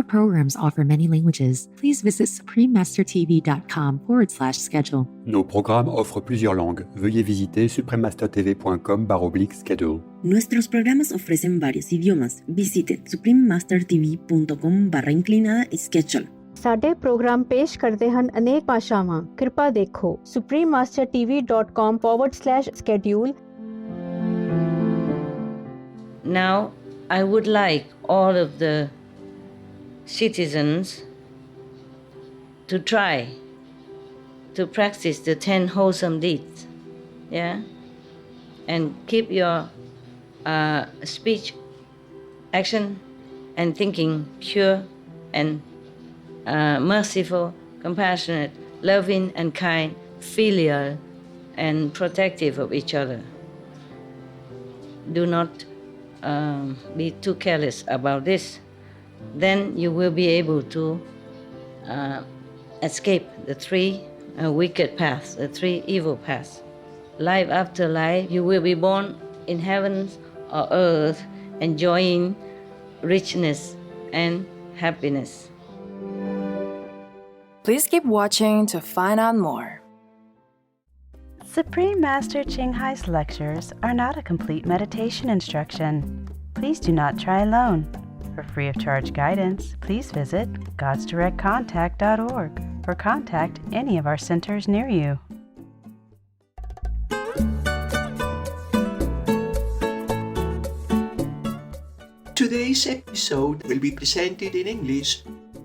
Our programs offer many languages. Please visit suprememastertv.com/schedule. Nos programmes offrent plusieurs langues. Veuillez visiter suprememastertv.com/schedule. Nuestros programas ofrecen varios idiomas. Visite suprememastertv.com/schedule. ਸਾਡੇ programme ਪੇਸ਼ ਕਰਦੇ ਹਨ ਅਨੇਕ ਭਾਸ਼ਾਵਾਂ। ਕਿਰਪਾ ਦੇਖੋ suprememastertv.com/schedule. Now, I would like all of the citizens to try to practice the 10 wholesome deeds, yeah? And keep your speech, action, and thinking pure and merciful, compassionate, loving and kind, filial, and protective of each other. Do not be too careless about this. Then you will be able to escape the three wicked paths, the three evil paths. Life after life, you will be born in heavens or earth, enjoying richness and happiness. Please keep watching to find out more. Supreme Master Ching Hai's lectures are not a complete meditation instruction. Please do not try alone. For free of charge guidance, please visit godsdirectcontact.org or contact any of our centers near you. Today's episode will be presented in English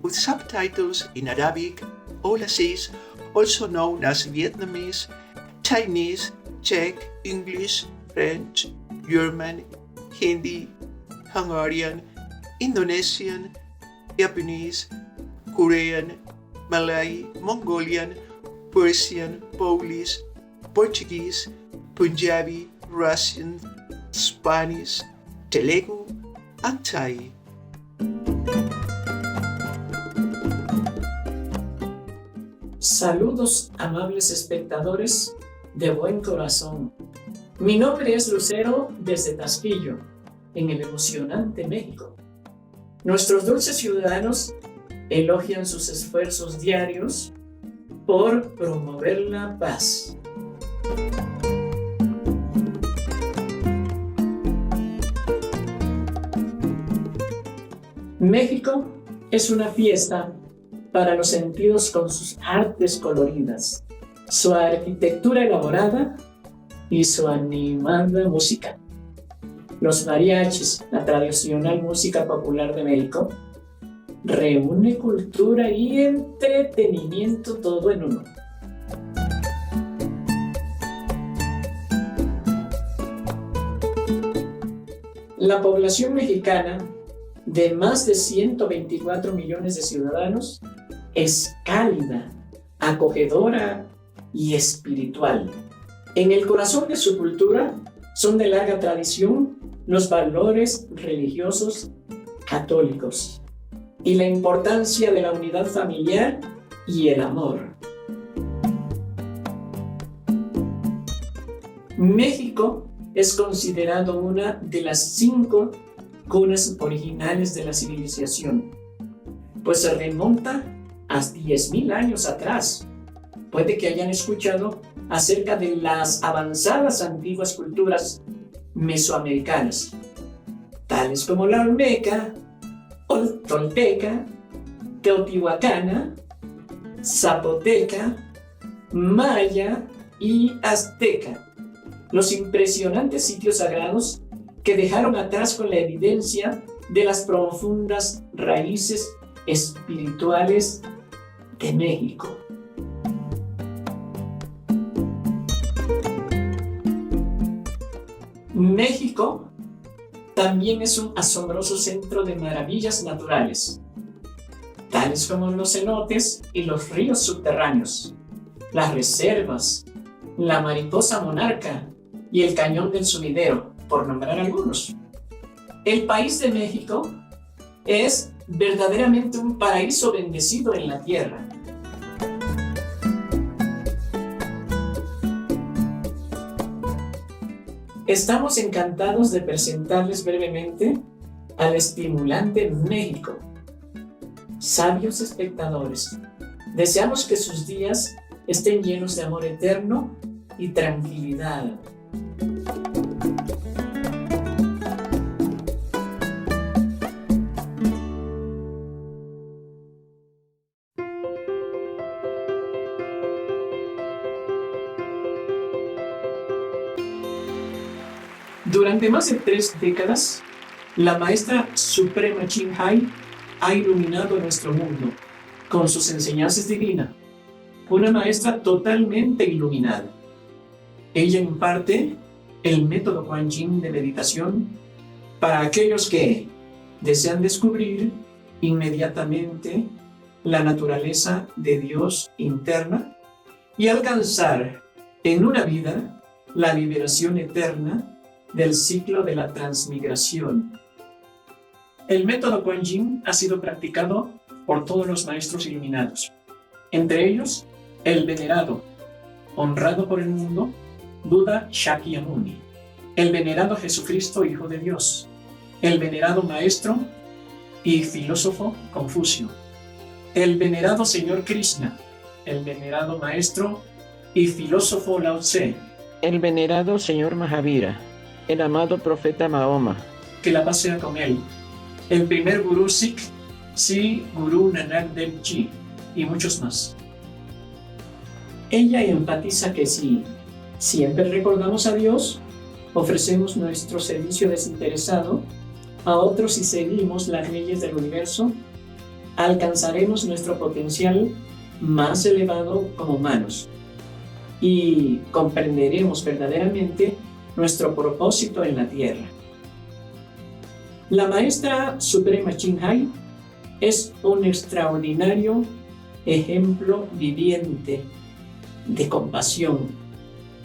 with subtitles in Arabic, Aulacese, also known as Vietnamese, Chinese, Czech, English, French, German, Hindi, Hungarian, Indonesian, Japanese, Korean, Malay, Mongolian, Persian, Polish, Portuguese, Punjabi, Russian, Spanish, Telugu, and Thai. Saludos, amables espectadores de buen corazón. Mi nombre es Lucero desde Tasquillo, en el emocionante México. Nuestros dulces ciudadanos elogian sus esfuerzos diarios por promover la paz. México es una fiesta para los sentidos con sus artes coloridas, su arquitectura elaborada y su animada música. Los mariachis, la tradicional música popular de México, reúne cultura y entretenimiento todo en uno. La población mexicana, de más de 124 millones de ciudadanos, es cálida, acogedora y espiritual. En el corazón de su cultura son de larga tradición los valores religiosos católicos y la importancia de la unidad familiar y el amor. México es considerado una de las 5 cunas originales de la civilización, pues se remonta a 10.000 años atrás. Puede que hayan escuchado acerca de las avanzadas antiguas culturas mesoamericanas, tales como la olmeca, tolteca, teotihuacana, zapoteca, maya y azteca. Los impresionantes sitios sagrados que dejaron atrás con la evidencia de las profundas raíces espirituales de México. México también es un asombroso centro de maravillas naturales, tales como los cenotes y los ríos subterráneos, las reservas, la mariposa monarca y el cañón del Sumidero, por nombrar algunos. El país de México es verdaderamente un paraíso bendecido en la tierra. Estamos encantados de presentarles brevemente al estimulante México, sabios espectadores, deseamos que sus días estén llenos de amor eterno y tranquilidad. Durante más de 3 décadas, la maestra suprema Ching Hai ha iluminado nuestro mundo con sus enseñanzas divinas. Una maestra totalmente iluminada. Ella imparte el método Kuan Yin de meditación para aquellos que desean descubrir inmediatamente la naturaleza de Dios interna y alcanzar en una vida la liberación eterna del ciclo de la transmigración. El método Kuan Yin ha sido practicado por todos los maestros iluminados, entre ellos el venerado, honrado por el mundo, Buda Shakyamuni, el venerado Jesucristo, Hijo de Dios, el venerado maestro y filósofo Confucio, el venerado Señor Krishna, el venerado maestro y filósofo Lao Tse, el venerado Señor Mahavira, el amado profeta Mahoma, que la paz sea con él, el primer gurú Sikh, Sri Guru Nanak Dev Ji, y muchos más. Ella enfatiza que si siempre recordamos a Dios, ofrecemos nuestro servicio desinteresado a otros y seguimos las leyes del universo, alcanzaremos nuestro potencial más elevado como humanos y comprenderemos verdaderamente nuestro propósito en la tierra. La maestra suprema Ching Hai es un extraordinario ejemplo viviente de compasión,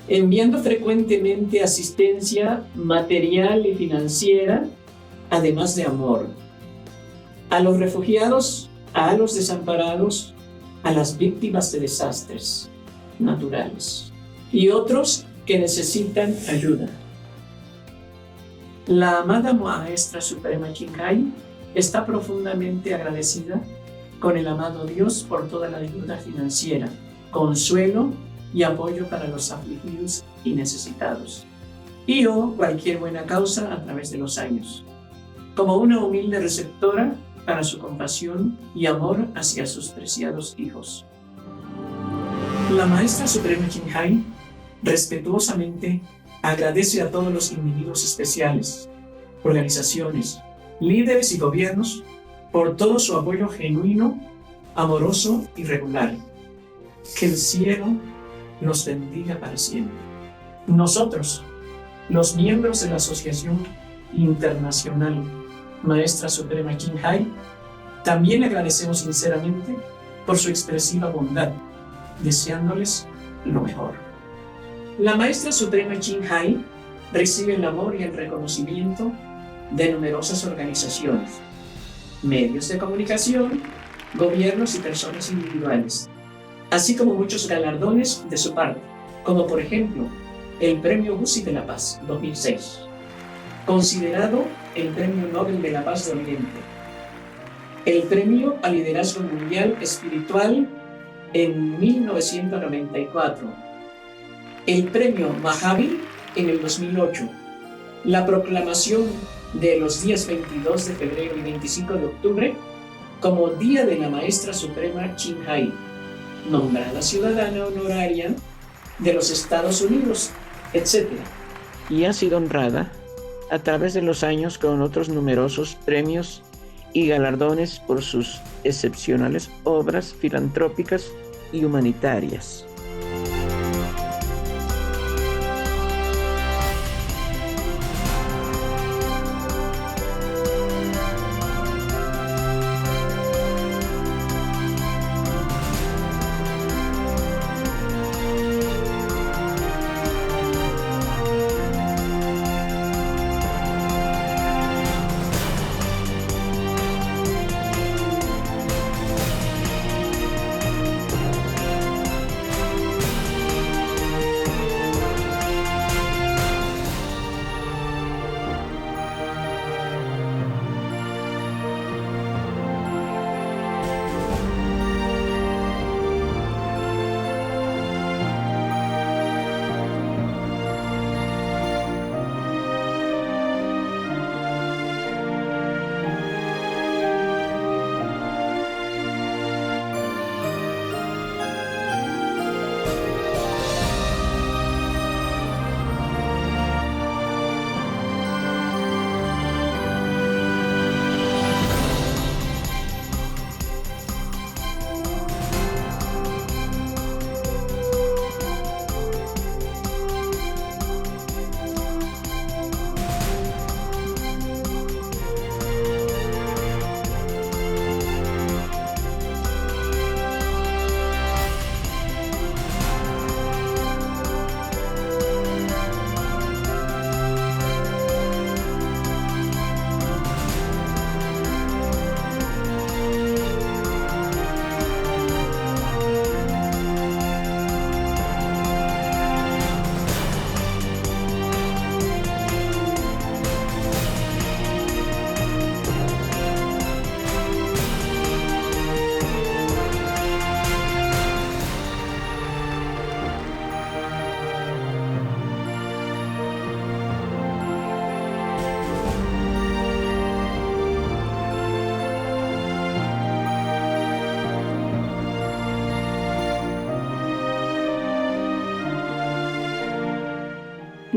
enviando frecuentemente asistencia material y financiera, además de amor, a los refugiados, a los desamparados, a las víctimas de desastres naturales y otros que necesitan ayuda. La amada Maestra Suprema Ching Hai está profundamente agradecida con el amado Dios por toda la ayuda financiera, consuelo y apoyo para los afligidos y necesitados, y o cualquier buena causa a través de los años, como una humilde receptora para su compasión y amor hacia sus preciados hijos. La Maestra Suprema Ching Hai respetuosamente agradece a todos los individuos especiales, organizaciones, líderes y gobiernos por todo su apoyo genuino, amoroso y regular. Que el cielo los bendiga para siempre. Nosotros, los miembros de la Asociación Internacional Maestra Suprema Ching Hai, también agradecemos sinceramente por su expresiva bondad, deseándoles lo mejor. La Maestra Suprema Ching Hai recibe el amor y el reconocimiento de numerosas organizaciones, medios de comunicación, gobiernos y personas individuales, así como muchos galardones de su parte, como por ejemplo el Premio Guzzi de la Paz 2006, considerado el Premio Nobel de la Paz de Oriente, el Premio al Liderazgo Mundial Espiritual en 1994, el Premio Mahavir en el 2008, la proclamación de los días 22 de febrero y 25 de octubre como Día de la Maestra Suprema Ching Hai, nombrada ciudadana honoraria de los Estados Unidos, etc. Y ha sido honrada a través de los años con otros numerosos premios y galardones por sus excepcionales obras filantrópicas y humanitarias.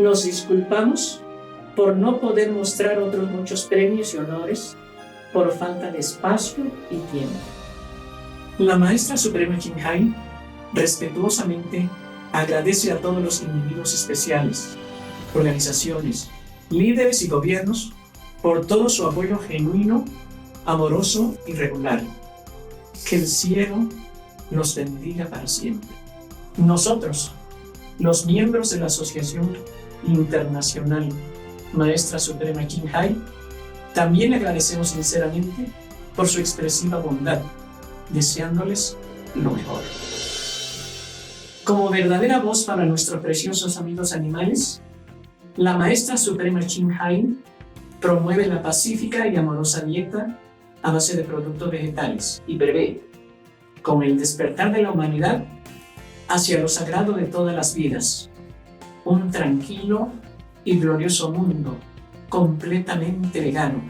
Nos disculpamos por no poder mostrar otros muchos premios y honores por falta de espacio y tiempo. La Maestra Suprema Qinghai respetuosamente agradece a todos los individuos especiales, organizaciones, líderes y gobiernos por todo su apoyo genuino, amoroso y regular. Que el cielo los bendiga para siempre. Nosotros, los miembros de la Asociación Internacional Maestra Suprema Qinghai, también le agradecemos sinceramente por su expresiva bondad, deseándoles lo mejor. Como verdadera voz para nuestros preciosos amigos animales, la Maestra Suprema Qinghai promueve la pacífica y amorosa dieta a base de productos vegetales y prevé, con el despertar de la humanidad hacia lo sagrado de todas las vidas, un tranquilo y glorioso mundo completamente vegano,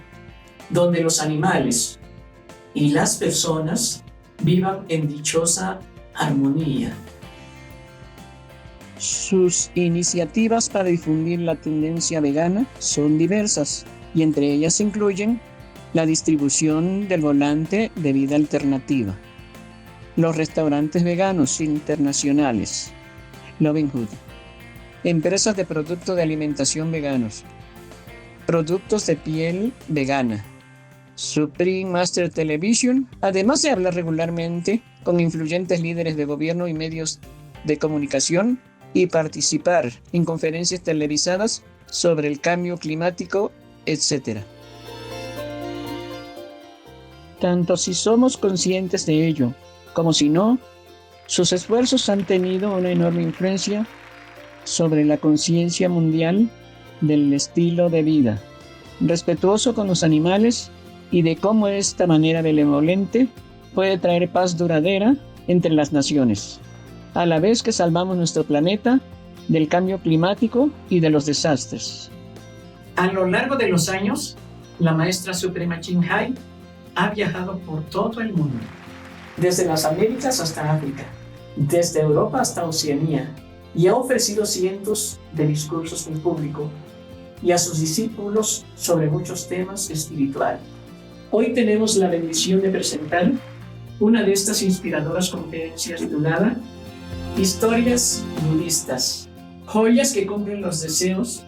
donde los animales y las personas vivan en dichosa armonía. Sus iniciativas para difundir la tendencia vegana son diversas y entre ellas se incluyen la distribución del volante de vida alternativa, los restaurantes veganos internacionales, Loving Hood, empresas de productos de alimentación veganos, productos de piel vegana, Supreme Master Television. Además se habla regularmente con influyentes líderes de gobierno y medios de comunicación y participar en conferencias televisadas sobre el cambio climático, etc. Tanto si somos conscientes de ello como si no, sus esfuerzos han tenido una enorme influencia sobre la conciencia mundial del estilo de vida, respetuoso con los animales y de cómo esta manera benevolente puede traer paz duradera entre las naciones, a la vez que salvamos nuestro planeta del cambio climático y de los desastres. A lo largo de los años, la Maestra Suprema Qinghai ha viajado por todo el mundo, desde las Américas hasta África, desde Europa hasta Oceanía, y ha ofrecido cientos de discursos en público y a sus discípulos sobre muchos temas espirituales. Hoy tenemos la bendición de presentar una de estas inspiradoras conferencias titulada Historias Budistas, joyas que cumplen los deseos,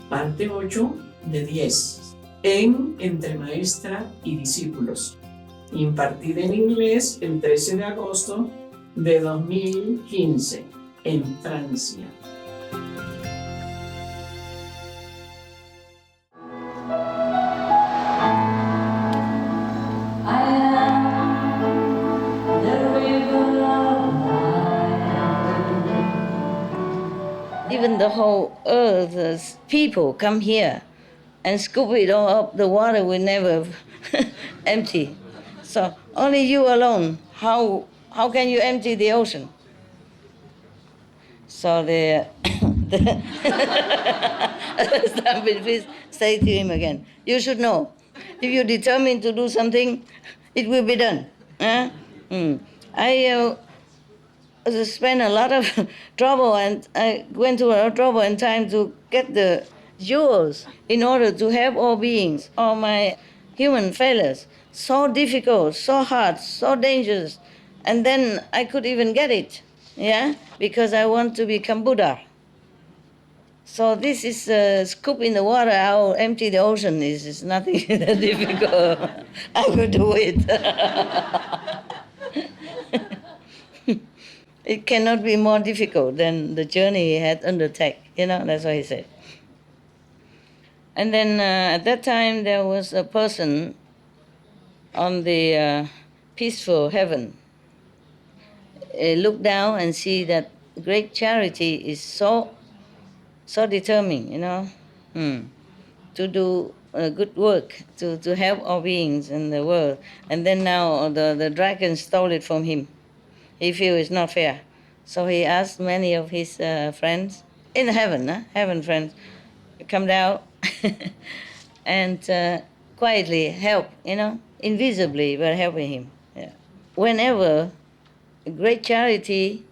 parte 8 de 10, en Entre Maestra y Discípulos, impartida en inglés el 13 de agosto de 2015 en Francia. Even the whole earth's people come here and scoop it all up. The water will never empty. So only you alone. How can you empty the ocean? So please say to him again. You should know. If you're determined to do something, it will be done. I spent a lot of trouble, and I went to a lot of trouble and time to get the jewels in order to help all beings, all my human fellows. So difficult, so hard, so dangerous. And then I could even get it, because I want to become Buddha. So this is a scoop in the water, how empty the ocean is nothing that difficult. I could do it. It cannot be more difficult than the journey he had undertaken. That's what he said. And then at that time, there was a person on the peaceful heaven. Look down and see that great charity is so determined, to do good work, to help all beings in the world. And then now the dragon stole it from him. He feels it's not fair. So he asked many of his friends, in heaven, heaven friends, come down and quietly help, invisibly, but helping him. Yeah. Whenever a great charity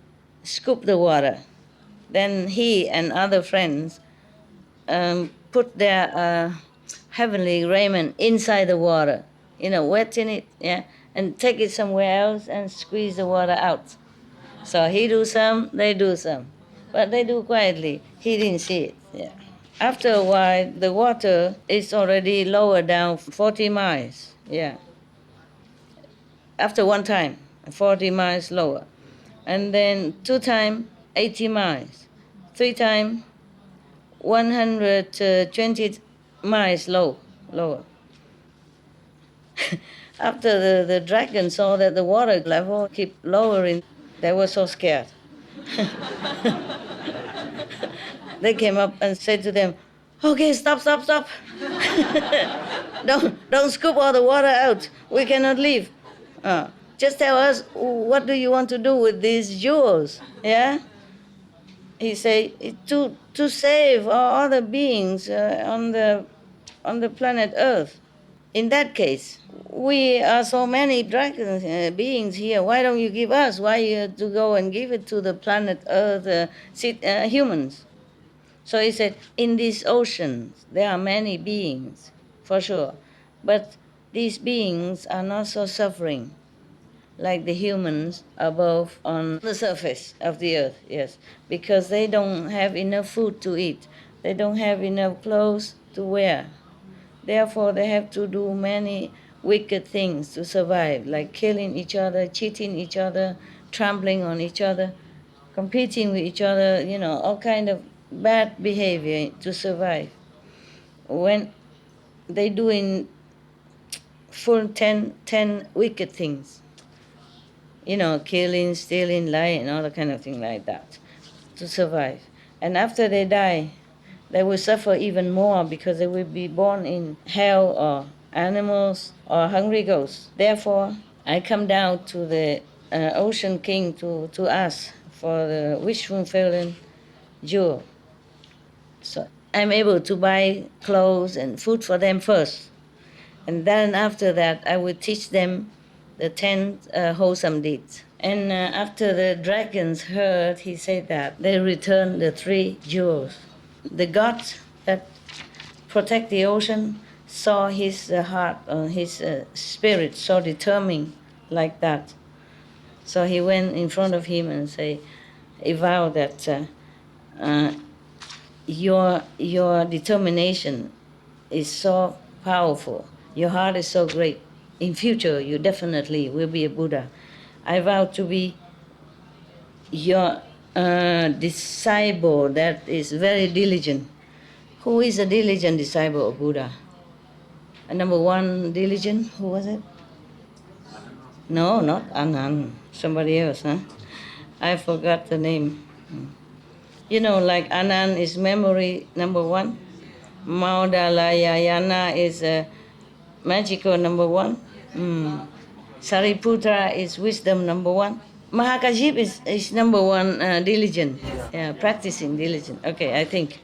scoop the water, then he and other friends put their heavenly raiment inside the water, wet in it, yeah, and take it somewhere else and squeeze the water out. So he do some, they do some, but they do quietly. He didn't see it. Yeah. After a while, the water is already lower down 40 miles. Yeah. After one time, 40 miles lower, and then 2 times 80 miles, 3 times 120 miles lower. After the dragon saw that the water level keep lowering, they were so scared. They came up and said to them, "Okay, stop. Don't scoop all the water out. We cannot leave. Just tell us, what do you want to do with these jewels?" Yeah? He said, to save all other beings on the planet Earth. In that case, we are so many dragon beings here. Why don't you give us? Why you have to go and give it to the planet Earth humans? So he said, in this ocean, there are many beings, for sure. But these beings are not so suffering like the humans above on the surface of the earth, yes, because they don't have enough food to eat. They don't have enough clothes to wear. Therefore, they have to do many wicked things to survive, like killing each other, cheating each other, trampling on each other, competing with each other, all kind of bad behavior to survive. When they doing full 10 wicked things, killing, stealing, lying, and all the kind of thing like that, to survive. And after they die, they will suffer even more because they will be born in hell or animals or hungry ghosts. Therefore, I come down to the ocean king to ask for the wish fulfilling jewel. So I'm able to buy clothes and food for them first. And then after that, I will teach them the 10 wholesome deeds. And after the dragons heard, he said that they returned the 3 jewels. The god that protect the ocean saw his heart, his spirit so determined like that. So he went in front of him and he vowed that your determination is so powerful. Your heart is so great. In future, you definitely will be a Buddha. I vow to be your disciple that is very diligent. Who is a diligent disciple of Buddha? Number 1 diligent, who was it? No, not Ananda. Somebody else, huh? I forgot the name. Like Ananda is memory number 1. Maudalayayana is magical number 1. Sariputra is wisdom number 1. Mahakajip is number 1 diligent, practicing diligent. Okay, I think.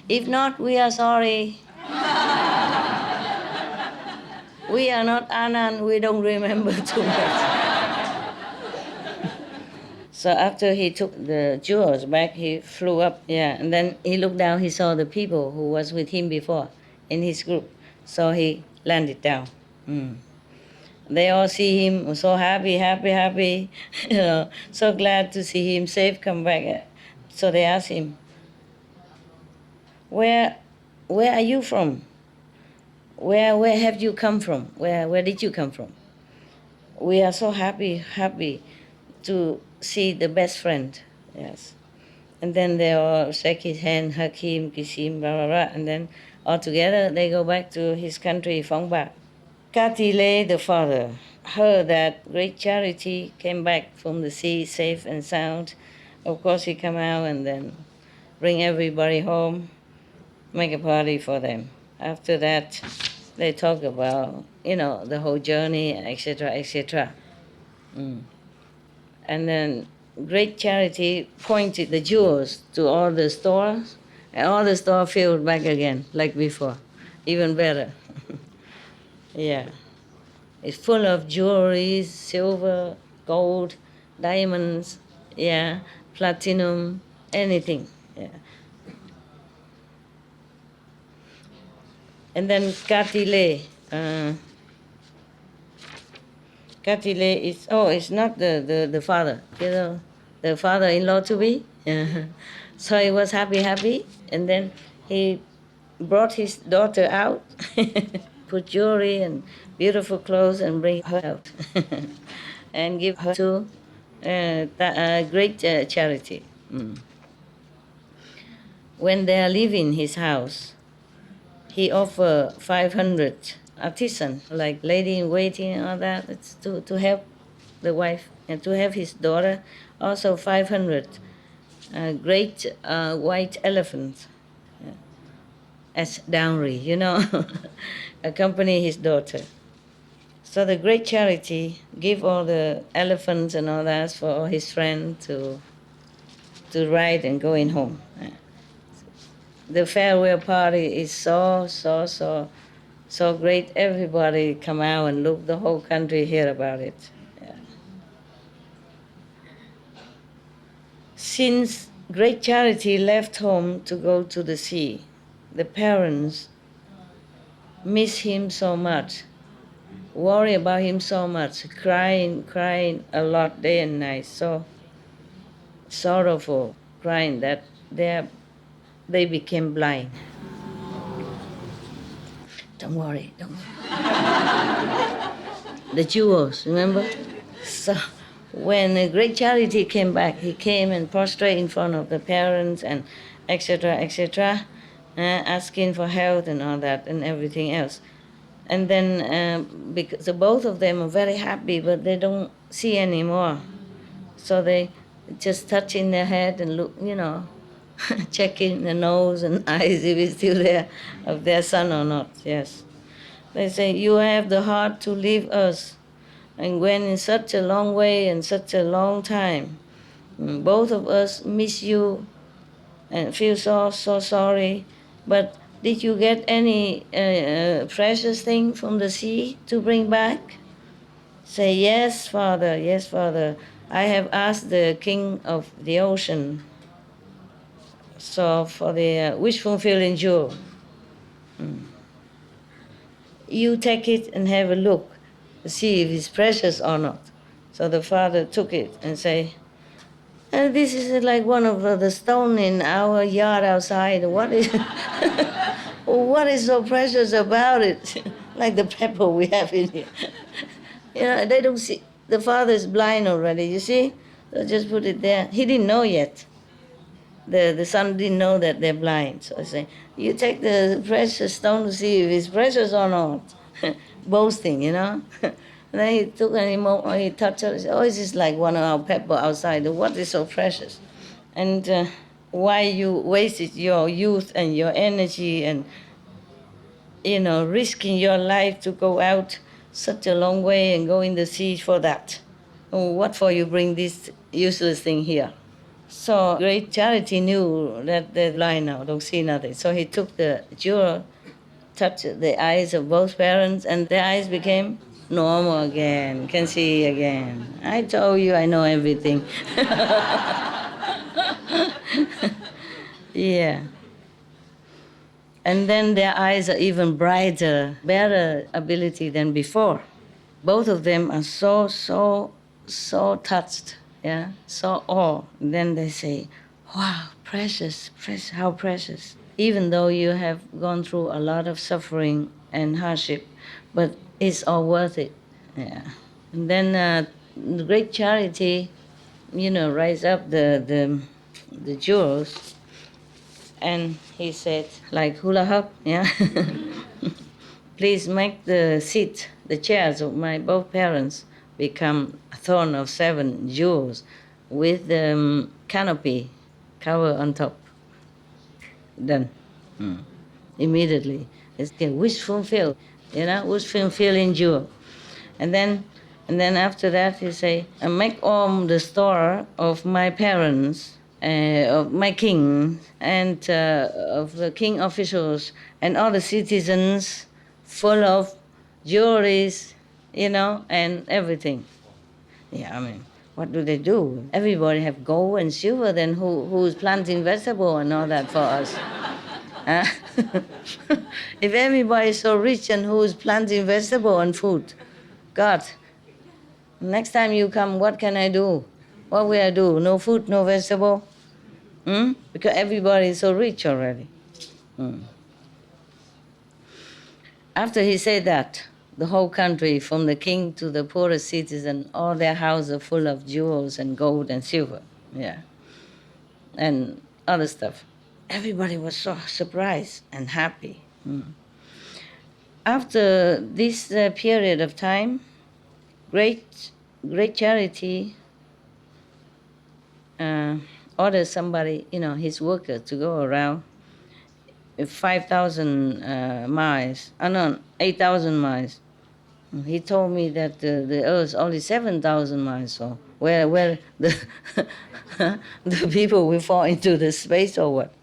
If not, we are sorry. We are not Anand, we don't remember too much. So after he took the jewels back, he flew up, and then he looked down, he saw the people who was with him before in his group. So he landed down. They all see him so happy, so glad to see him safe come back. So they asked him, where are you from? Where have you come from? Where did you come from? We are so happy to see the best friend. Yes. And then they all shake his hand, hug him, kiss him, blah, blah, blah. And then all together they go back to his country, Phóng Bạc. Katile, the father, heard that great charity came back from the sea safe and sound. Of course, he come out and then bring everybody home, make a party for them. After that, they talk about, the whole journey, etc., etc. And then great charity pointed the jewels to all the stores, and all the stores filled back again, like before, even better. Yeah. It's full of jewelry, silver, gold, diamonds, platinum, anything. Yeah. And then Katile. Katile is, it's not the father, the father-in-law to be. So he was happy, and then he brought his daughter out, put jewelry and beautiful clothes and bring her out and give her to great charity. When they are leaving his house, he offered 500 artisans, like lady in waiting and all that, it's to help the wife and to have his daughter. Also 500 great white elephants as dowry, accompany his daughter. So the great charity give all the elephants and all that for his friend to ride and going home. The farewell party is so great. Everybody come out and look. The whole country hear about it. Yeah. Since great charity left home to go to the sea, the parents miss him so much, worry about him so much, crying a lot day and night, so sorrowful, crying that they became blind. Don't worry. The jewels, remember? So when the great charity came back, he came and prostrated in front of the parents and etc., asking for health and all that and everything else. And then because both of them are very happy, but they don't see anymore. So they just touching their head and look, checking the nose and eyes if it's still there, of their son or not, yes. They say, you have the heart to leave us and went in such a long way and such a long time. Both of us miss you and feel so sorry. But did you get any precious thing from the sea to bring back? Say, yes, Father. I have asked the king of the ocean, so for the wish fulfilling jewel. You take it and have a look, see if it's precious or not. So the father took it and say, this is like one of the stone in our yard outside. What is what is so precious about it? Like the pepper we have in here. They don't see. The father is blind already, you see? So just put it there. He didn't know yet. The son didn't know that they're blind. So I say, you take the precious stone to see if it's precious or not. Boasting, And then he took and he touched it. He said, this is like one of our pepper outside. What is so precious? And why you wasted your youth and your energy and, risking your life to go out such a long way and go in the sea for that? What for you bring this useless thing here? So great charity knew that they're blind now, don't see nothing. So he took the jewel, touched the eyes of both parents, and their eyes became normal again, can see again. I told you I know everything. Yeah. And then their eyes are even brighter, better ability than before. Both of them are so touched, so awe. Then they say, wow, precious, how precious. Even though you have gone through a lot of suffering and hardship, but it's all worth it. Yeah. And then the great charity, rise up the jewels, and he said, like hula hoop, please make the seat, the chairs of my both parents become a throne of 7 jewels with the canopy cover on top. Done. Immediately. It's the wish fulfilled, wish fulfilling jewel. And then after that he say, make all the store of my parents, of my king, and of the king officials, and all the citizens full of jewelries, and everything. Yeah, what do? Everybody have gold and silver, then who's planting vegetable and all that for us? Huh? If everybody is so rich and who is planting vegetable and food, God, next time you come, what can I do? What will I do? No food, no vegetable? Because everybody is so rich already. After he said that, the whole country, from the king to the poorest citizen, all their houses are full of jewels and gold and silver, and other stuff. Everybody was so surprised and happy. After this period of time, great charity ordered somebody, his worker, to go around 5,000 miles, 8,000 miles. He told me that the Earth is only 7,000 miles, so where the the people will fall into the space or what?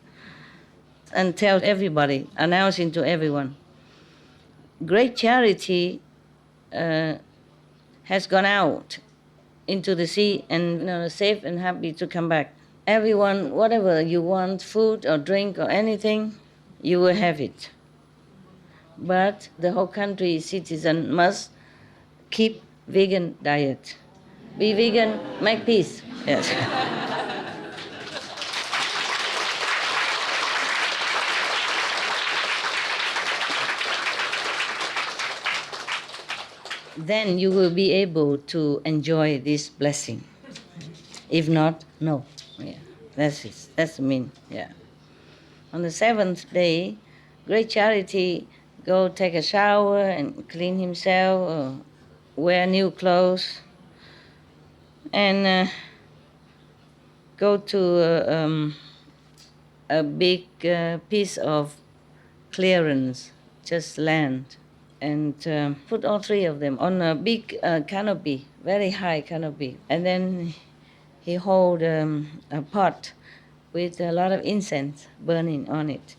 And tell everybody, announcing to everyone, great charity has gone out into the sea and safe and happy to come back. Everyone, whatever you want, food or drink or anything, you will have it. But the whole country citizen must keep vegan diet. Be vegan, make peace. Yes. Then you will be able to enjoy this blessing. If not, no. Yeah, that's it. That's the mean. Yeah. On the seventh day, great charity go take a shower and clean himself, or wear new clothes, and go to a big piece of clearance, just land, and put all three of them on a big canopy, very high canopy. And then he hold a pot with a lot of incense burning on it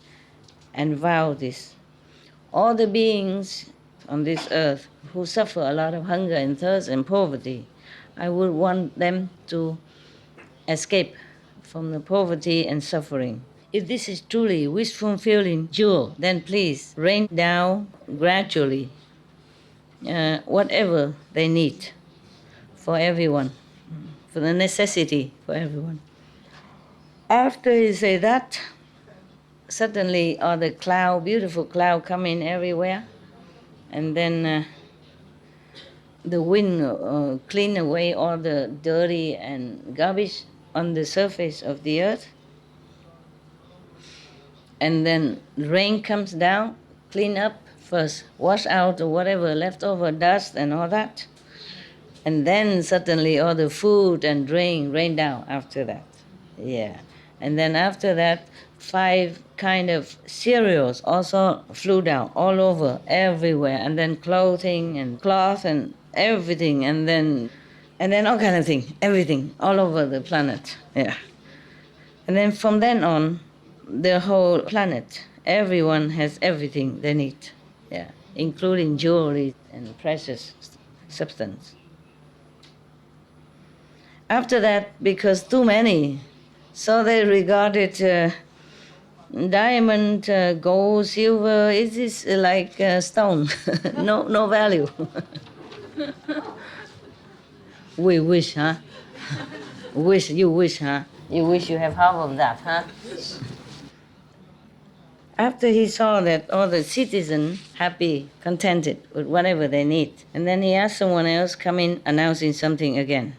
and vow this. All the beings on this earth who suffer a lot of hunger and thirst and poverty, I would want them to escape from the poverty and suffering. If this is truly wish-fulfilling jewel, then please rain down gradually whatever they need for everyone, for the necessity for everyone. After he said that, suddenly all the cloud, beautiful cloud, come in everywhere, and then the wind clean away all the dirty and garbage on the surface of the earth. And then rain comes down, clean up first, wash out whatever leftover dust and all that. And then suddenly all the food and drink rain down after that. Yeah. And then after that, 5 kind of cereals also flew down all over, everywhere. And then clothing and cloth and everything. And then all kind of thing, everything, all over the planet. Yeah. And then from then on, the whole planet, everyone has everything they need. Yeah. Including jewelry and precious substance. After that, because too many, so they regarded diamond, gold, silver, it is like stone, no value. We wish, huh? You wish, huh? You wish you have half of that, huh? After he saw that all the citizens happy, contented with whatever they need, and then he asked someone else come in announcing something again.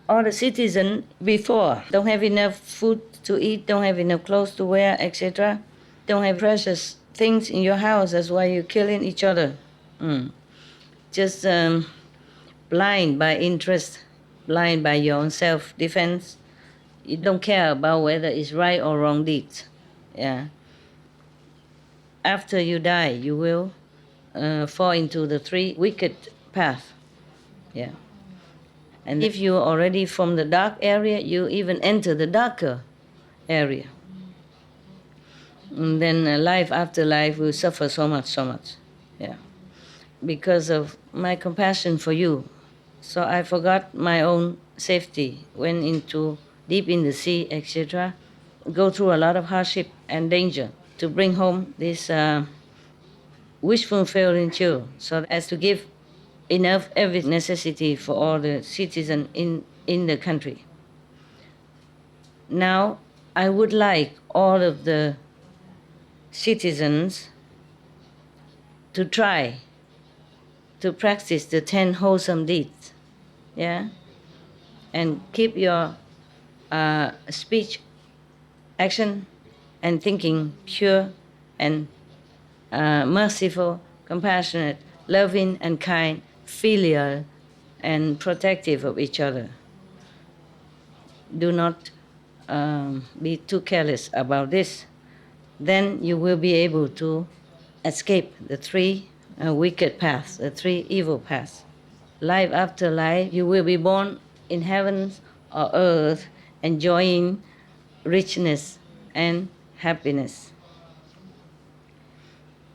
All the citizens before don't have enough food to eat, don't have enough clothes to wear, etc. Don't have precious things in your house, that's why you're killing each other. Just blind by interest, blind by your own self-defense. You don't care about whether it's right or wrong deeds. Yeah. After you die, you will fall into the 3 wicked paths. Yeah. And if you're already from the dark area, you even enter the darker area. And then life after life will suffer so much. Yeah. Because of my compassion for you. So I forgot my own safety, went into deep in the sea, etc. Go through a lot of hardship and danger. to bring home this wish fulfilling children, so as to give enough every necessity for all the citizens in the country. Now, I would like all of the citizens to try to practice the 10 wholesome deeds, yeah, and keep your speech, action, and thinking pure and merciful, compassionate, loving and kind, filial, and protective of each other. Do not be too careless about this. Then you will be able to escape the three wicked paths, the three evil paths. Life after life, you will be born in heavens or earth, enjoying richness and happiness.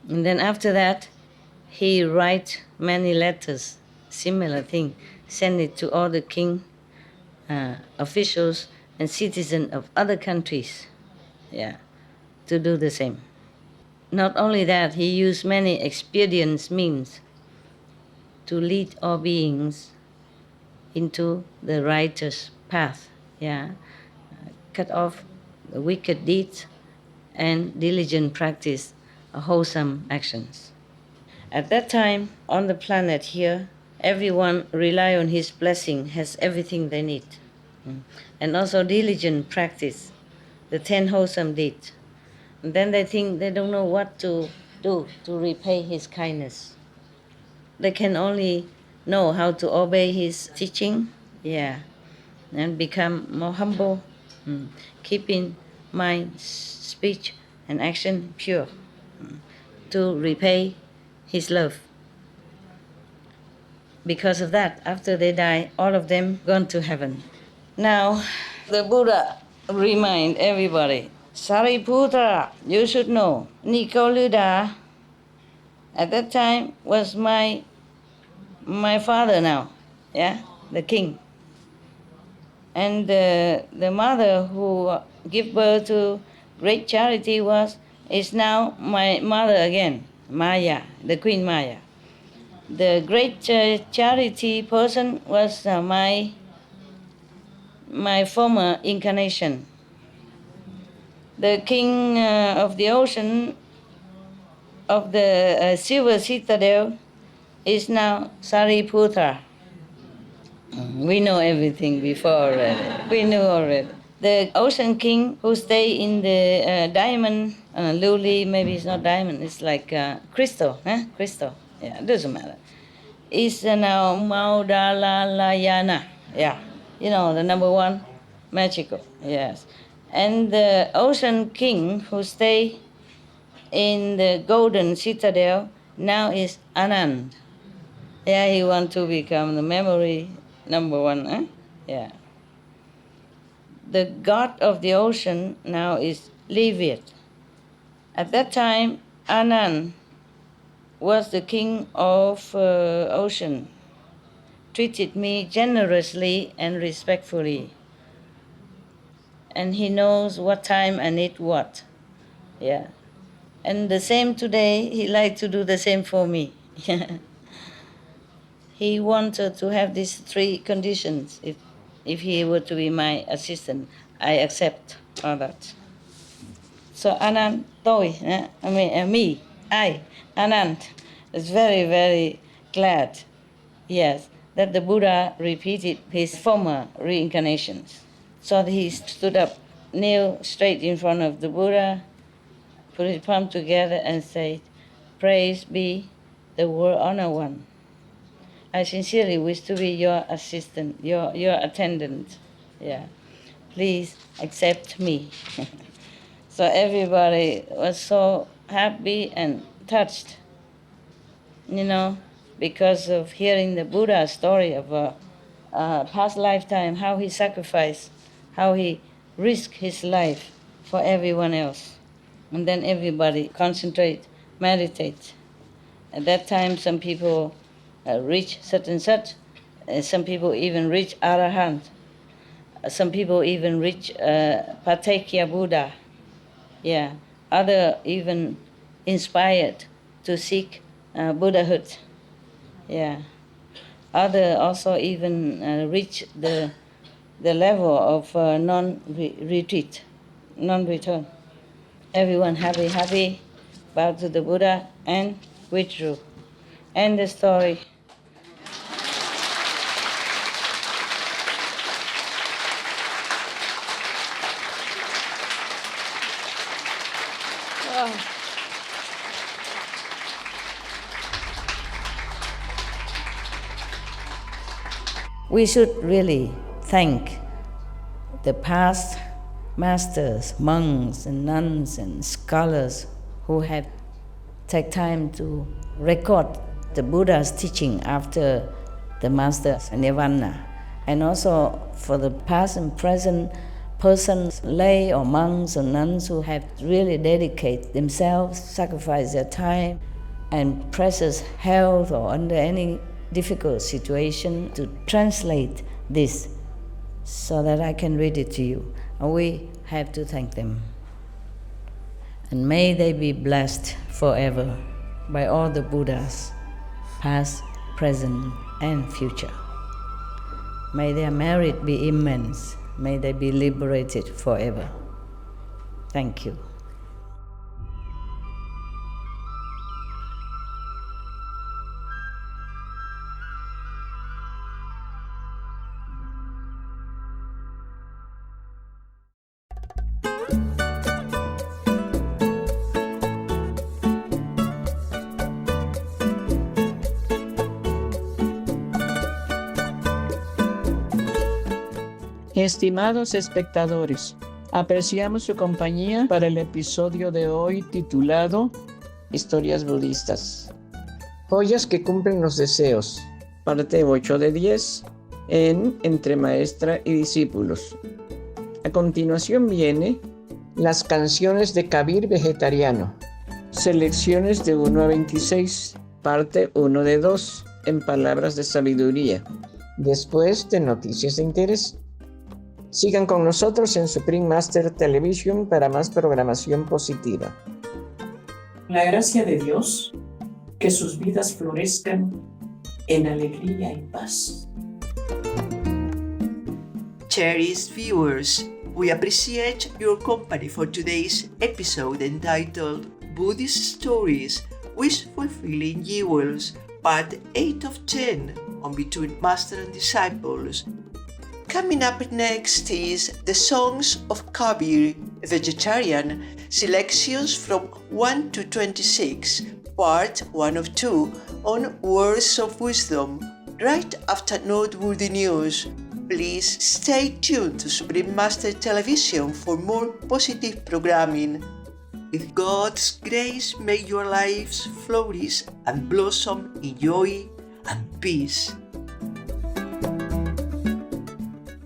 And then after that, he write many letters, similar thing, send it to all the king, officials, and citizens of other countries, yeah, to do the same. Not only that, he used many expedient means to lead all beings into the righteous path, yeah, cut off the wicked deeds and diligent practice wholesome actions. At that time, on the planet here, everyone rely on his blessing, has everything they need. And also diligent practice, the 10 wholesome deeds. And then they think they don't know what to do to repay his kindness. They can only know how to obey his teaching, yeah, and become more humble, keeping mind, speech, and action pure, to repay his love. Because of that, after they die, all of them gone to heaven. Now, the Buddha remind everybody, Sariputra, you should know, Nikoluddha at that time was my father now, yeah, the king. And the mother who gave birth to great charity is now my mother again, Maya, the Queen Maya. The great charity person was my former incarnation. The king of the ocean of the silver citadel is now Sariputra. We know everything before already. We knew already. The ocean king who stay in the diamond, lily, maybe it's not diamond, it's like crystal, crystal. Yeah, it doesn't matter. Is now Maudalalayana. Yeah, you know, the number one, magical, yes. And the ocean king who stay in the golden citadel now is Ananda. Yeah, he want to become the memory number one, yeah. The god of the ocean now is Leviat. At that time, Ananda was the king of ocean, treated me generously and respectfully. And he knows what time I need what, yeah. And the same today, he like to do the same for me. He wanted to have these three conditions. If he were to be my assistant, I accept all that. So Anand, Anand, is very, very glad, yes, that the Buddha repeated his former reincarnations. So he stood up, kneel straight in front of the Buddha, put his palm together and said, "Praise be the World Honor One. I sincerely wish to be your assistant, your attendant. Yeah, please accept me." So everybody was so happy and touched, you know, because of hearing the Buddha story of a past lifetime, how he sacrificed, how he risked his life for everyone else. And then everybody concentrate, meditate. At that time, some people reach such and such. Some people even reach Arahant. Some people even reach Patekya Buddha. Yeah, Other even inspired to seek Buddhahood. Yeah. Other also even reach the level of non-retreat, non-return. Everyone happy, bowed to the Buddha and withdrew. End the story. We should really thank the past masters, monks and nuns and scholars who have taken time to record the Buddha's teaching after the master's nirvana, and also for the past and present persons, lay or monks or nuns who have really dedicated themselves, sacrificed their time and precious health or under any difficult situation to translate this so that I can read it to you. And we have to thank them. And may they be blessed forever by all the Buddhas, past, present, and future. May their merit be immense. May they be liberated forever. Thank you. Estimados espectadores, apreciamos su compañía para el episodio de hoy titulado Historias budistas. Joyas que cumplen los deseos, parte 8 de 10, en Entre Maestra y Discípulos. A continuación viene Las canciones de Kabir vegetariano, selecciones de 1 a 26, parte 1 de 2, en Palabras de Sabiduría, después de Noticias de Interés. Sigan con nosotros en Supreme Master Television para más programación positiva. La gracia de Dios, que sus vidas florezcan en alegría y paz. Cherished viewers, we appreciate your company for today's episode entitled Buddhist Stories with Fulfilling Jewels, Part 8 of 10 on Between Master and Disciples. Coming up next is The Songs of Kabir, a vegetarian, selections from 1 to 26, part 1 of 2, on Words of Wisdom, right after Noteworthy News. Please stay tuned to Supreme Master Television for more positive programming. With God's grace, may your lives flourish and blossom in joy and peace.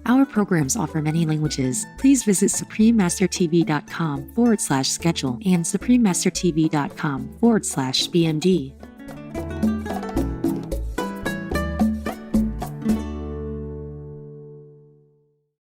Our programs offer many languages. Please visit suprememastertv.com/schedule and suprememastertv.com/BMD.